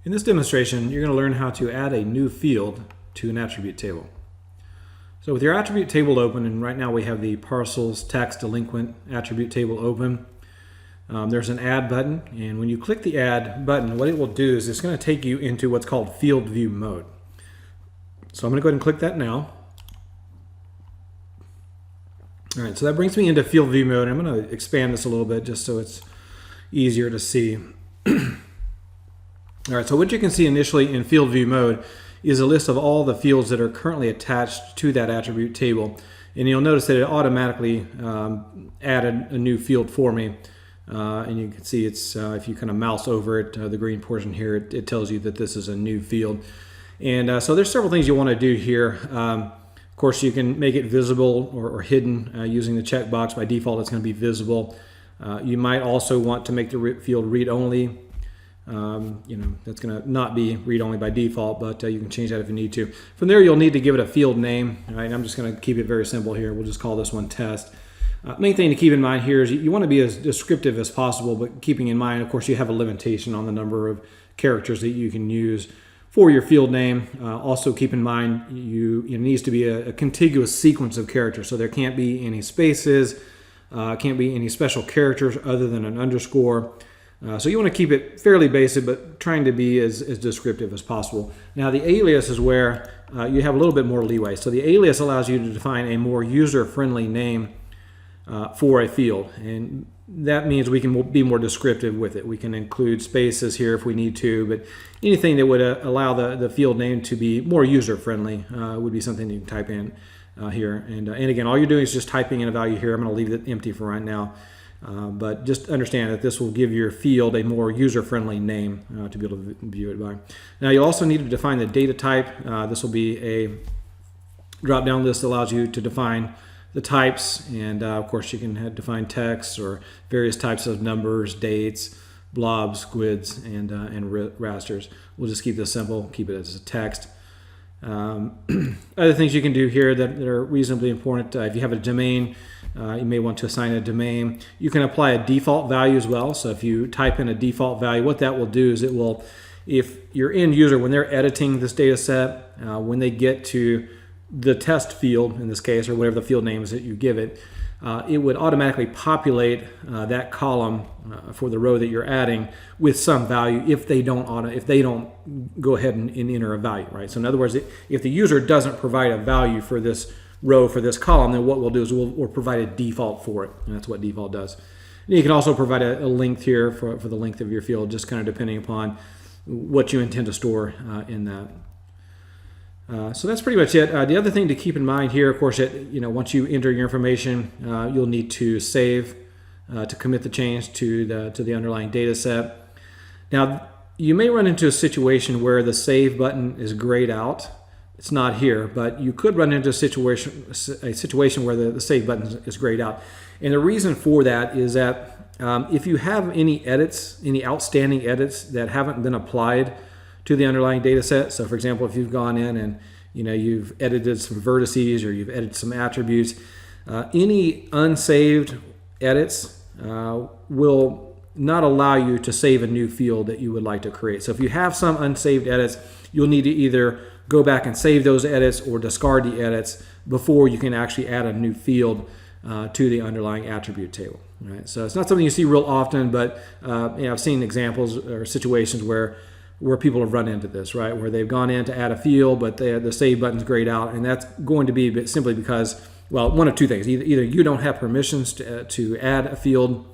In this demonstration, you're going to learn how to add a new field to an attribute table. So with your attribute table open, and right now we have the parcels tax delinquent attribute table open, there's an add button, and when you click the add button, what it will do is it's going to take you into what's called field view mode. So I'm going to go ahead and click that now. All right, so that brings me into field view mode. I'm going to expand this a little bit just so it's easier to see. All right, so what you can see initially in field view mode is a list of all the fields that are currently attached to that attribute table. And you'll notice that it automatically added a new field for me. And you can see it's, if you kind of mouse over it, the green portion here, it tells you that this is a new field. And so there's several things you want to do here. Of course, you can make it visible or hidden using the checkbox. By default, it's going to be visible. You might also want to make the field read-only. That's going to not be read-only by default, but you can change that if you need to. From there, you'll need to give it a field name. All right, I'm just going to keep it very simple here. We'll just call this one test. Main thing to keep in mind here is you want to be as descriptive as possible, but keeping in mind, of course, you have a limitation on the number of characters that you can use for your field name. Also keep in mind it needs to be a contiguous sequence of characters, so there can't be any spaces, can't be any special characters other than an underscore. So you want to keep it fairly basic, but trying to be as descriptive as possible. Now the alias is where you have a little bit more leeway. So the alias allows you to define a more user-friendly name for a field, and that means we can be more descriptive with it. We can include spaces here if we need to, but anything that would allow the field name to be more user-friendly would be something you can type in here. And again, all you're doing is just typing in a value here. I'm going to leave it empty for right now. But just understand that this will give your field a more user-friendly name to be able to view it by. Now you'll also need to define the data type. This will be a drop-down list that allows you to define the types, and of course you can define text or various types of numbers, dates, blobs, squids, and rasters. We'll just keep this simple, keep it as a text. Other things you can do here that are reasonably important, if you have a domain, you may want to assign a domain. You can apply a default value as well. So if you type in a default value, what that will do is it will, if your end user, when they're editing this data set, when they get to the test field, in this case, or whatever the field name is that you give it, it would automatically populate that column for the row that you're adding with some value if they don't go ahead and enter a value, right? So in other words, if the user doesn't provide a value for this row for this column, then what we'll do is we'll provide a default for it, and that's what default does. And you can also provide a length here for the length of your field, just kind of depending upon what you intend to store in that. So that's pretty much it. The other thing to keep in mind here, of course, once you enter your information, you'll need to save to commit the change to the underlying data set. Now, you may run into a situation where the save button is grayed out. It's not here, but you could run into a situation where the save button is grayed out. And the reason for that is that if you have any edits, any outstanding edits that haven't been applied to the underlying data set. So for example, if you've gone in and you've edited some vertices or you've edited some attributes, any unsaved edits will not allow you to save a new field that you would like to create. So if you have some unsaved edits, you'll need to either go back and save those edits or discard the edits before you can actually add a new field to the underlying attribute table. Right? So it's not something you see real often, but I've seen examples or situations where people have run into this, right? Where they've gone in to add a field, but the save button's grayed out, and that's going to be simply because, well, one of two things. Either you don't have permissions to add a field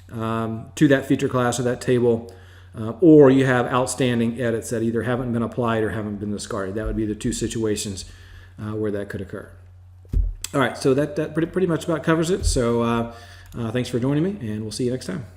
to that feature class or that table, or you have outstanding edits that either haven't been applied or haven't been discarded. That would be the two situations where that could occur. All right, so that pretty much about covers it. So thanks for joining me, and we'll see you next time.